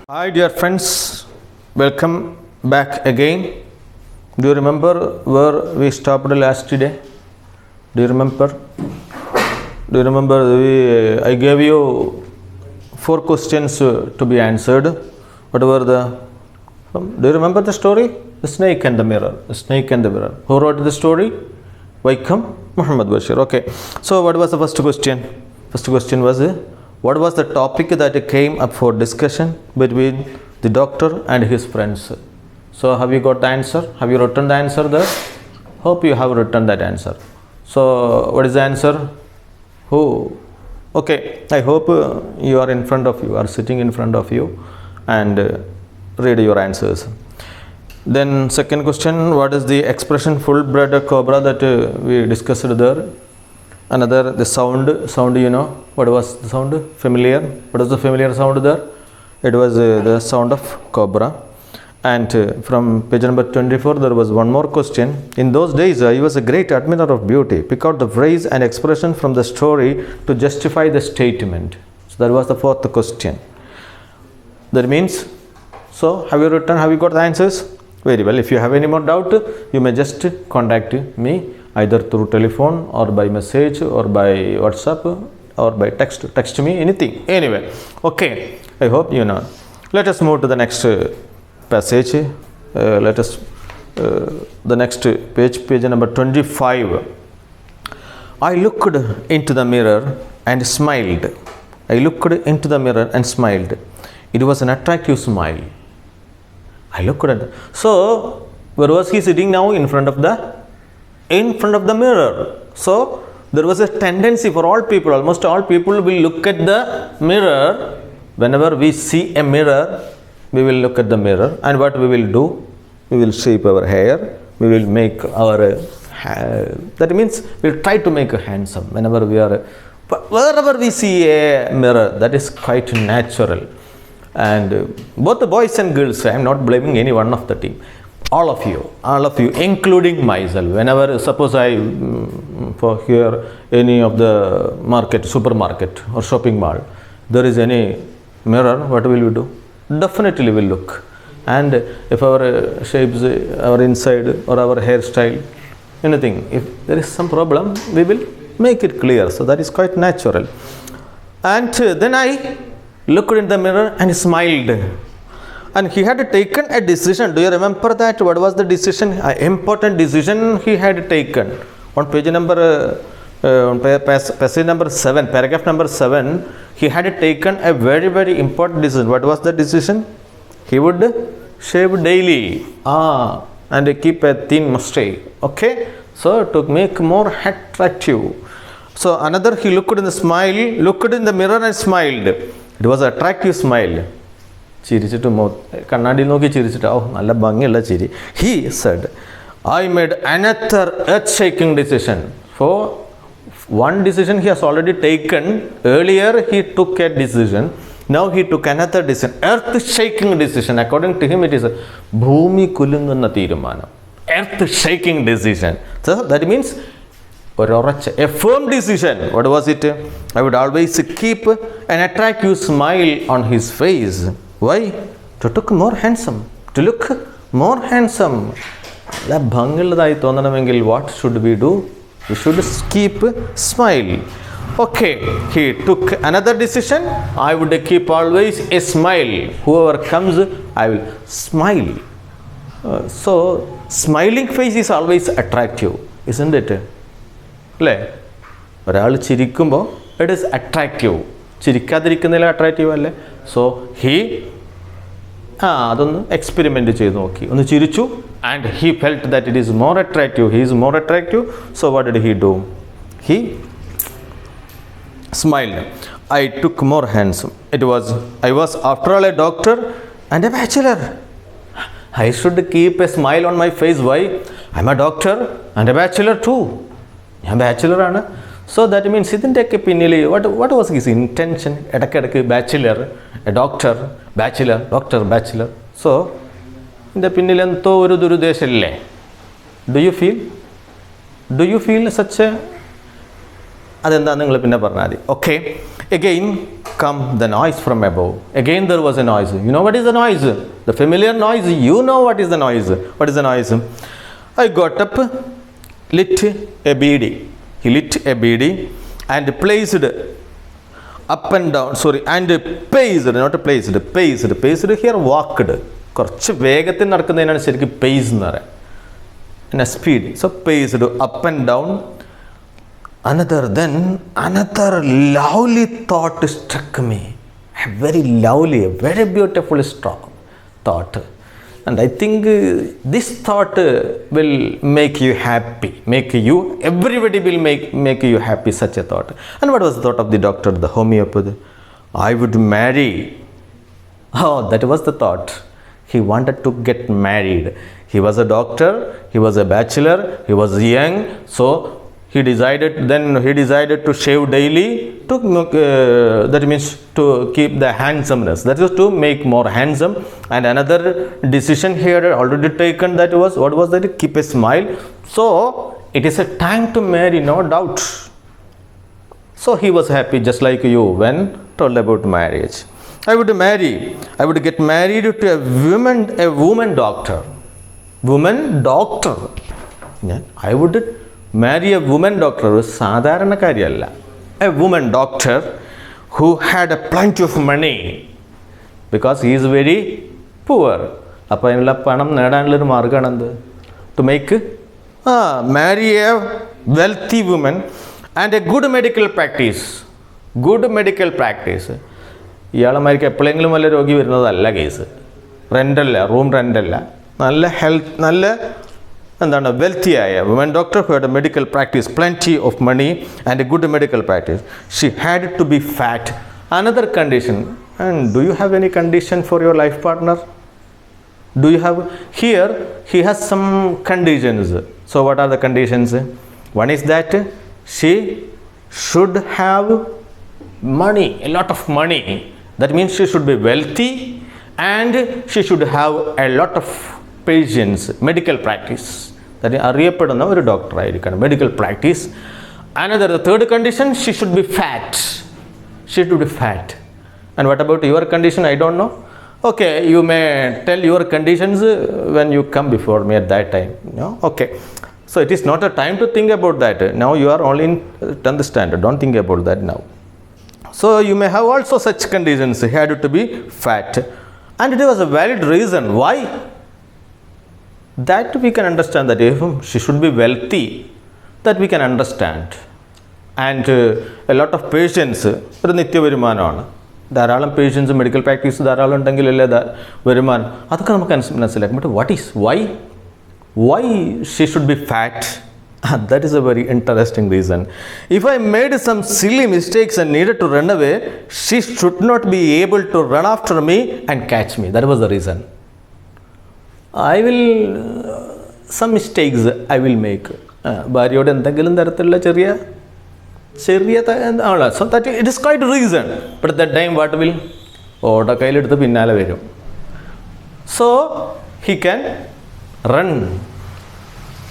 Hi, dear friends. Welcome back again. Do you remember where we stopped last day? Do you remember? Do you remember? I gave you 4 questions to be answered. What were the? Do you remember the story? The snake and the mirror. The snake and the mirror. Who wrote the story? Vaikam Muhammad Bashir. Okay. So, what was the first question? First question was, what was the topic that came up for discussion between the doctor and his friends? So, have you got the answer? Have you written the answer there? Hope you have written that answer. So, what is the answer? Who? Okay, I hope you are in front of you, are sitting in front of you, and read your answers. Then, second question, what is the expression full-blooded cobra that we discussed there? Another, the sound, you know, what was the sound? Familiar. What was the familiar sound there? It was the sound of cobra. And from page number 24, there was one more question. In those days, I was a great admirer of beauty. Pick out the phrase and expression from the story to justify the statement. So that was the fourth question. That means, so have you written, have you got the answers? Very well. If you have any more doubt, you may just contact me either through telephone or by message or by WhatsApp or by text. Text me anything. Anyway, okay. I hope you know. Let us move to the next passage. The next page number 25. I looked into the mirror and smiled. I looked into the mirror and smiled. It was an attractive smile. I looked at. So, where was he sitting now? In front of the mirror. So, there was a tendency for all people, almost all people will look at the mirror. Whenever we see a mirror, we will look at the mirror, and what we will do? We will shape our hair, we will make our that means we will try to make a handsome whenever we are, wherever we see a mirror. That is quite natural. And both the boys and girls, I am not blaming any one of the team. All of you, including myself. Whenever, suppose I for here any of the market, supermarket or shopping mall, there is any mirror, what will we do? Definitely will look. And if our shapes, our inside or our hairstyle, anything, if there is some problem, we will make it clear. So that is quite natural. And then I looked in the mirror and smiled. And he had taken a decision. Do you remember that? What was the decision? An important decision he had taken. On page number, passage number 7, paragraph number 7, he had taken a very, very important decision. What was the decision? He would shave daily. And keep a thin mustache. Okay? So, to make more attractive. So, another, he looked in the mirror and smiled. It was an attractive smile. He said, I made another earth-shaking decision. For one decision he has already taken. Earlier he took a decision. Now he took another decision. Earth-shaking decision. According to him, it is a Bhumi Kulunganna Tirumana. Earth-shaking decision. So that means a firm decision. What was it? I would always keep an attractive smile on his face. Why? To look more handsome. To look more handsome. What should we do? We should keep smile. Okay, he took another decision. I would keep always a smile. Whoever comes, I will smile. So, smiling face is always attractive, isn't it? It is attractive. Attractive. So, he experiment and he felt that it is more attractive. He is more attractive. So, what did he do? He smiled. I took more handsome. I was after all a doctor and a bachelor. I should keep a smile on my face. Why? I am a doctor and a bachelor too. I am a bachelor. So that means what was his intention? Bachelor, a doctor, bachelor. So, in the Pinnilanto Durudeshelle. Do you feel such a Okay, again come the noise from above. Again there was a noise. You know what is the noise? The familiar noise. You know what is the noise. What is the noise? I got up, lit a beedi. He lit a beedi and placed up and down, and paced, not placed, paced here, walked. കുറച്ച് വേഗത്തിൽ നടക്കുന്നതിനാണ് ശരിക്കും pace എന്ന് പറയുക. In a speed. So paced up and down. Another lovely thought struck me. A very lovely, a very beautiful strong thought. And I think this thought will make you happy. Everybody will make you happy, such a thought. And what was the thought of the doctor, the homeopath? I would marry. Oh, that was the thought. He wanted to get married. He was a doctor, he was a bachelor, he was young, so he decided to shave daily, that means to keep the handsomeness, that is to make more handsome. And another decision he had already taken, that was, what was that? Keep a smile. So it is a time to marry, no doubt. So he was happy, just like you when told about marriage. I would get married to a woman doctor. I would marry a woman doctor, a woman doctor who had a plenty of money, because he is very poor. To make marry a wealthy woman and a good medical practice. ഇയാളമാർക്ക് എപ്പോഴെങ്കിലും വല്ല രോഗി വരുന്നതല്ല case. റെൻ്റല്ല, room റെൻ്റല്ല, നല്ല health, നല്ല എന്താണ് വെൽത്തിയായ woman doctor who had a medical practice, plenty of money and a good medical practice. She had to be fat. Another condition. And do you have any condition for your life partner? Do you have? Here he has some conditions. So what are the conditions? One is that she should have money, a lot of money. That means she should be wealthy and she should have a lot of patients, medical practice. That is അറിയപ്പെടുന്ന ഒരു doctor ആയിരിക്കണം, medical practice. Another, the third condition, she should be fat. She should be fat. And what about your condition? I don't know. Okay, you may tell your conditions when you come before me at that time. No? Okay. So it is not a time to think about that. Now you are only in 10th standard. Don't think about that now. So you may have also such conditions. He had to be fat. And it was a valid reason. Why? That we can understand that if she should be wealthy, that we can understand. And a lot of patients, ഒരു നിത്യവരുമാനമാണ്. ധാരാളം patients medical practice ധാരാളം ഉണ്ടെങ്കിലല്ലേ വരുമാനം, അതൊക്കെ നമുക്ക് മനസ്സിലാക്കും. But what is why she should be fat? That is a very interesting reason. If I made some silly mistakes and needed to run away, she should not be able to run after me and catch me. That was the reason. I will some mistakes I will make. ഭാര്യയോട് എന്തെങ്കിലും തരത്തിലുള്ള ചെറിയ so that it is quite a reason. But at that time what will? ഓട കയ്യിലെടുത്ത് പിന്നാലെ വരും. So he can run.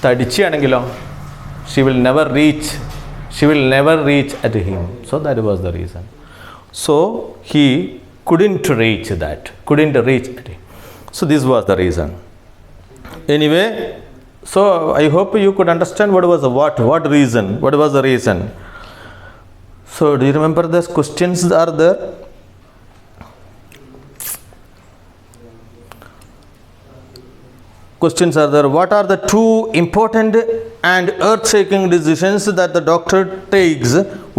തടിച്ചാണെങ്കിലോ she will never reach at him. So that was the reason. So he couldn't reach at him. So this was the reason. Anyway, so I hope you could understand what was reason. What was the reason? So do you remember those questions are there? Questions are there. What are the two important and earth-shaking decisions that the doctor takes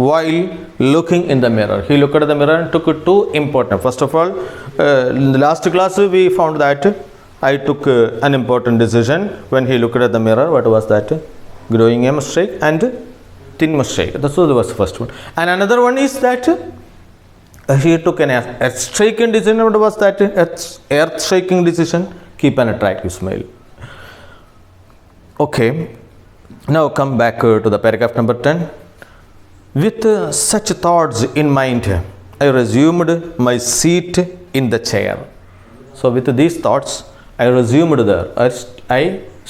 while looking in the mirror? He looked at the mirror and took two important. First of all, in the last class we found that I took an important decision when he looked at the mirror. What was that? Growing a mistake and thin mistake. That was the first one. And another one is that he took an earth-shaking decision. What was that? Earth-shaking decision. Keep an attractive smile. Okay. Now come back to the paragraph number 10. With such thoughts in mind, I resumed my seat in the chair. So with these thoughts, I resumed there. I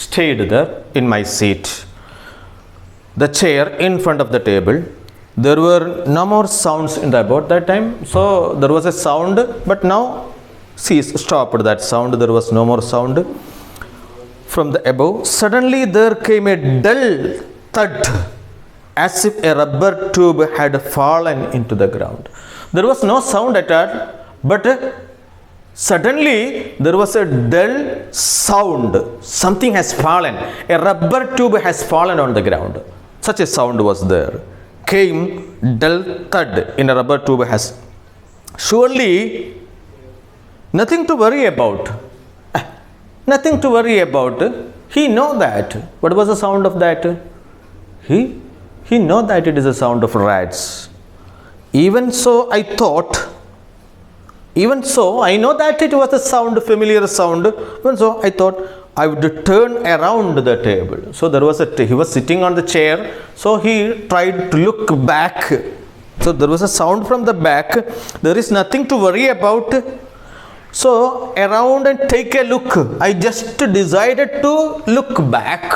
stayed there in my seat. The chair in front of the table. There were no more sounds in the about that time. So there was a sound, but now stopped that sound. There was no more sound from the above. Suddenly there came a dull thud, as if a rubber tube had fallen into the ground. There was no sound at all, but suddenly there was a dull sound. Something has fallen. A rubber tube has fallen on the ground. Such a sound was there. Came dull thud in a rubber tube has. Surely nothing to worry about. Nothing to worry about. He know that. What was the sound of that? He know that it is a sound of rats. Even so, I thought. Even so, I know that it was a sound, familiar sound. Even so, I thought I would turn around the table. So there was he was sitting on the chair. So he tried to look back. So there was a sound from the back. There is nothing to worry about. So around and take a look. I just decided to look back.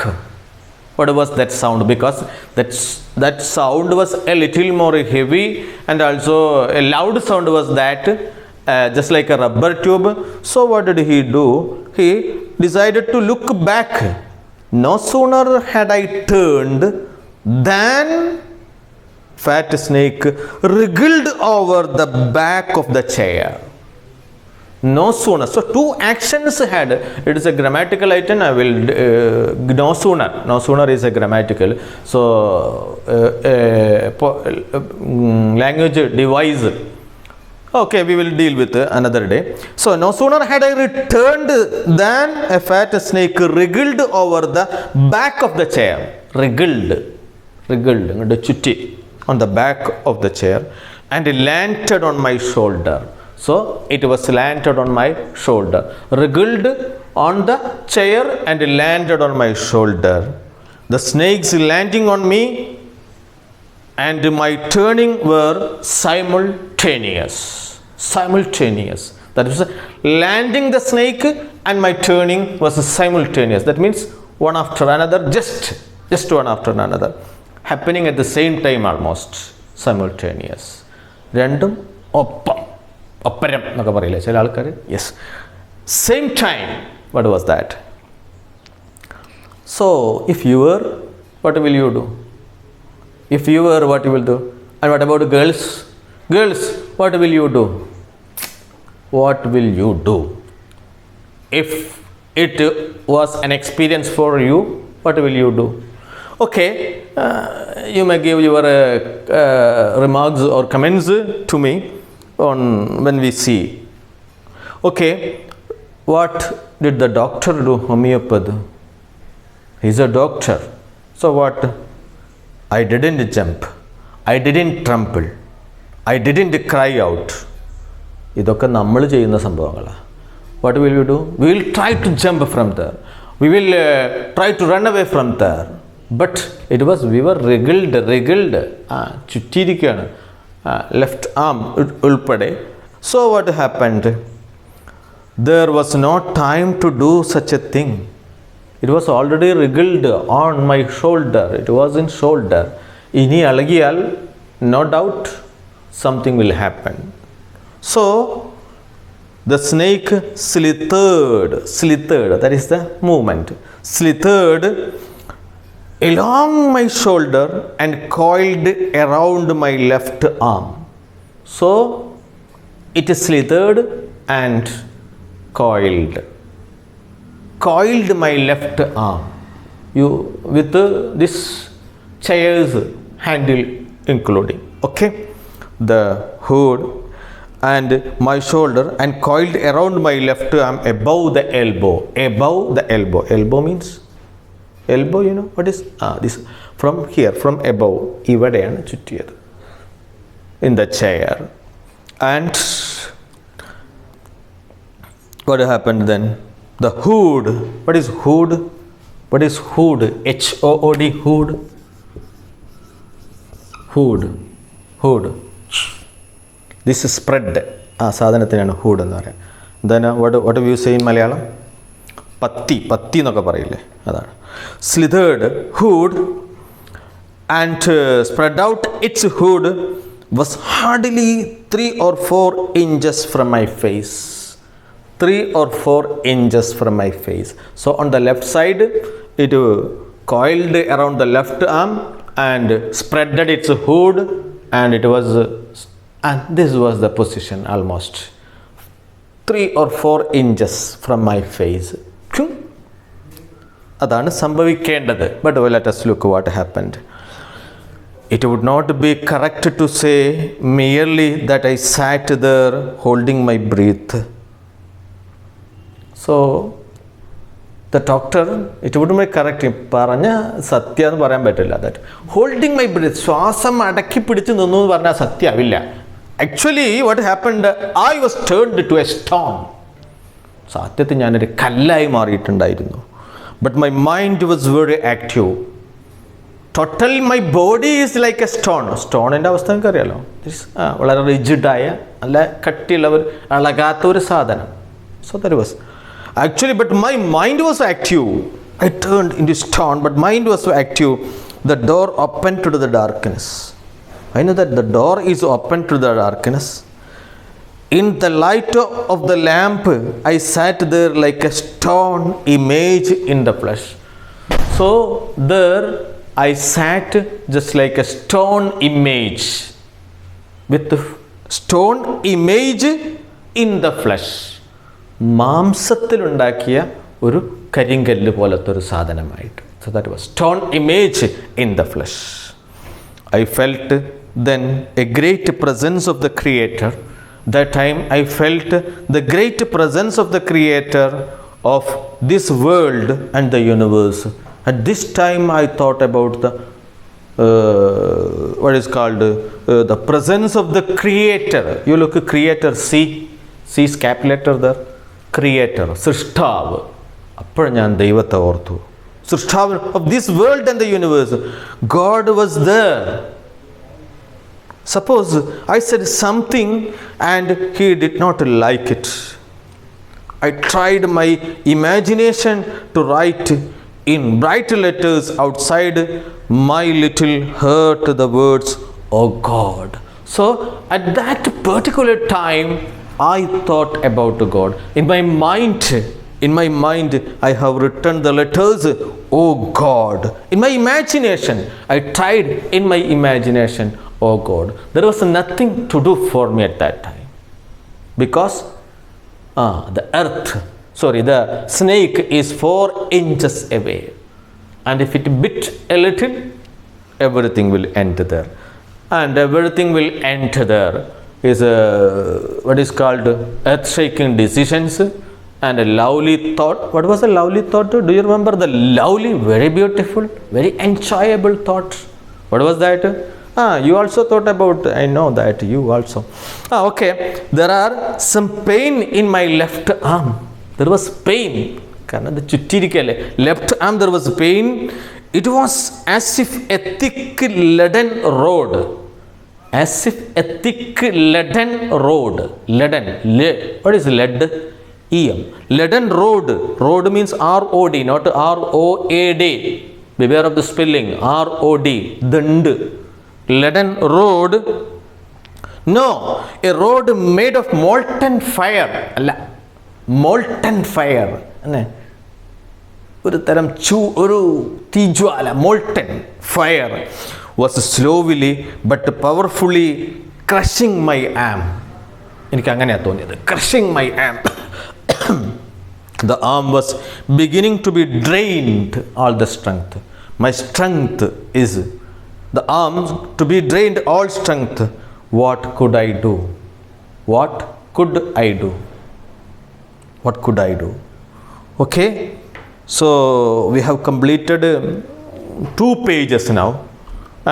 What was that sound? Because that sound was a little more heavy, and also a loud sound was that, just like a rubber tube. So what did he do? He decided to look back. No sooner had I turned than fat snake wriggled over the back of the chair. No sooner. So two actions had. It is a grammatical item. I will no sooner. No sooner is a grammatical. So language device. Okay, we will deal with another day. So no sooner had I returned than a fat snake wriggled over the back of the chair. Wriggled, chutti on the back of the chair, and landed on my shoulder. So it was landed on my shoulder. Wriggled on the chair and landed on my shoulder. The snakes landing on me and my turning were simultaneous. That is, landing the snake and my turning was simultaneous. That means one after another, just one after another, happening at the same time, almost simultaneous. Random opparam എന്നൊക്കെ പറയില്ലേ ചില ആൾക്കാർ. Yes, same time. What was that? So if you were, what will you do? If you were, what you will do? And what about girls? Girls, what will you do? What will you do? If it was an experience for you, what will you do? Okay, you may give your remarks or comments to me on when we see. Okay, what did the doctor do? Homeopath. He's a doctor. So what? I didn't jump. I didn't tremble. I didn't cry out. ഇതൊക്കെ നമ്മൾ ചെയ്യുന്ന സംഭവങ്ങളാണ്. What will you do? We will try to jump from there. We will try to run away from there. But it was, we were wriggled. ചുറ്റിയിരിക്കുകയാണ്, left arm ഉൾപ്പെടെ. So what happened? There was no time to do such a thing. It was already wriggled on my shoulder. It was in shoulder. ഇനി ഇളകിയാൽ no doubt something will happen. So the snake slithered, that is the movement, slithered along my shoulder and coiled around my left arm. So it slithered and coiled my left arm, with this chair's handle including. Okay, the hood and my shoulder, and coiled around my left arm above the elbow. Elbow means elbow, you know what is this, from here, from above, ഇവിടെയാണ് ചുറ്റിയത്, in the chair. And what happened then? The hood. What is hood? HOOD, hood. This is spread. സാധനത്തിനാണ് hood എന്ന് പറയുന്നത്. then what do you say in Malayalam? പത്തി എന്നൊക്കെ പറയില്ലേ, അതാണ്. slithered hood and spread out its hood was hardly 3 or 4 inches from my face. 3 or 4 inches from my face. So on the left side, it coiled around the left arm and spreaded its hood, and it was, and this was the position almost 3 or 4 inches from my face. അതാണ് സംഭവിക്കേണ്ടത്. But let us look what happened. It would not be correct to say merely that I sat there holding my breath. So the doctor, it wouldn't be correct. പറഞ്ഞ സത്യം എന്ന് പറയാൻ പറ്റില്ല. That holding my breath, ശ്വാസം അടക്കി പിടിച്ച് നിന്നു എന്ന് പറഞ്ഞാൽ സത്യമാവില്ല. Actually what happened, I was turned to a stone. സത്യത്തിൽ ഞാനൊരു കല്ലായി മാറിയിട്ടുണ്ടായിരുന്നു. But my mind was very active. Total my body is like a stone. സ്റ്റോണിൻ്റെ അവസ്ഥ നിങ്ങൾക്ക് അറിയാലോ. വളരെ റിജിഡായ നല്ല കട്ടിയുള്ള ഒരു അളകാത്ത ഒരു സാധനം. So that was actually, but my mind was active. I turned into stone, but mind was so active. The door opened to the darkness. I know that the door is open to the darkness. In the light of the lamp, I sat there like a stone image in the flesh. So there I sat just like a stone image, with the stone image in the flesh. മാംസത്തിലുണ്ടാക്കിയ ഒരു കരിങ്കല്ല് പോലത്തെ ഒരു സാധനമായിട്ട്. So that was stone image in the flesh. I felt then a great presence of the Creator. That time I felt the great presence of the Creator of this world and the universe. At this time I thought about the what is called the presence of the Creator. You look at Creator, C is capital letter there. Creator, സൃഷ്ടാവ്. അപ്പോൾ ഞാൻ ദൈവത്തെ ഓർത്തു. സൃഷ്ടാവ് of this world and the universe. God was there. Suppose I said something and he did not like it. I tried my imagination to write in bright letters outside my little heart the words, "Oh God." So at that particular time I thought about God. In my mind I have written the letters, "Oh God." In my imagination, I tried in my imagination, "Oh God." There was nothing to do for me at that time, because the snake is 4 inches away, and if it bit a little, everything will end there, and everything will end there is what is called earth-shaking decisions and a lovely thought. What was a lovely thought? Do you remember the lovely, very beautiful, very enjoyable thought? What was that? You also thought about, I know that you also. Okay. There are some pain in my left arm. There was pain. Left arm there was pain. It was as if a thick leaden rod. As if a thick leaden rod. Leaden. What is lead? EM. Leaden rod. Rod means R-O-D, not R-O-A-D. Beware of the spelling. R-O-D. Dand. Leaden rod. No, a rod made of molten fire. Molten fire. ഒരു തരം ഒരു തീജ്വാല, molten fire was slowly but powerfully crushing my arm. എനിക്ക് അങ്ങനെയാണ് തോന്നിയത്. Crushing my arm. The arm was beginning to be drained all the strength. My strength is the arm to be drained all strength. What could I do? What could I do? What could I do? Okay, so we have completed 2 pages now,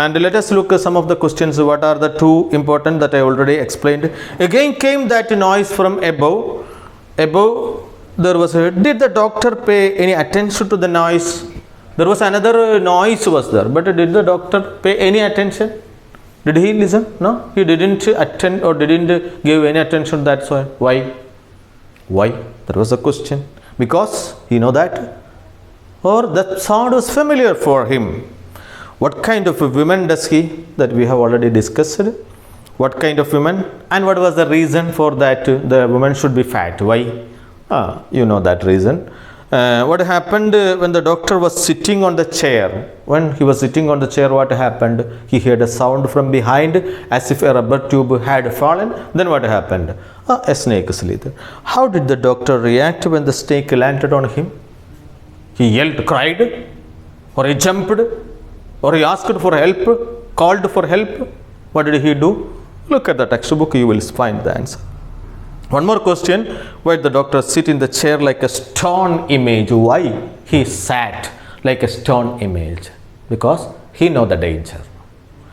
and let us look at some of the questions. What are the 2 important that I already explained? Again came that noise from above. There was did the doctor pay any attention to the noise? There was another noise was there, but did the doctor pay any attention? Did he listen? No, he didn't attend or didn't give any attention. That's why. Why? That was a question. Because he know that, or that sound was familiar for him. What kind of a woman does he? That we have already discussed. What kind of woman? And what was the reason for that? The woman should be fat. Why? You know that reason. What happened when the doctor was sitting on the chair? When he was sitting on the chair, what happened? He heard a sound from behind as if a rubber tube had fallen. Then what happened? A snake slither. How did the doctor react when the snake landed on him? He yelled, cried, or he jumped, or he asked for help, called for help. What did he do? Look at the textbook, you will find the answer. One more question. Why did the doctor sit in the chair like a stone image? Why he sat like a stone image? Because he know the danger.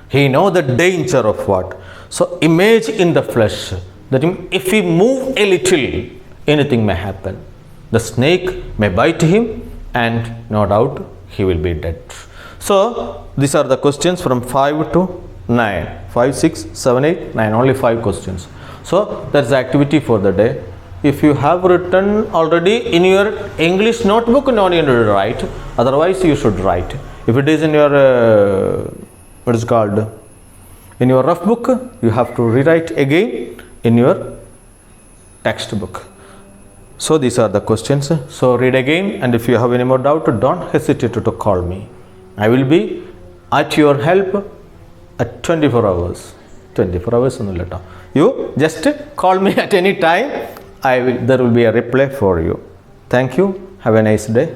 He know the danger of what? So image in the flesh. That if he move a little, anything may happen. The snake may bite him and no doubt he will be dead. So these are the questions from 5 to 9. 5, 6, 7, 8, 9. Only 5 questions. So that's the activity for the day. If you have written already in your English notebook, no need to write. Otherwise, you should write. If it is in your what is called in your rough book, you have to rewrite again in your textbook. So these are the questions. So read again, and if you have any more doubt, don't hesitate to call me. I will be at your help at 24 hours. 24 hours on the letter. You just call me at any time. There will be a reply for you. Thank you. Have a nice day.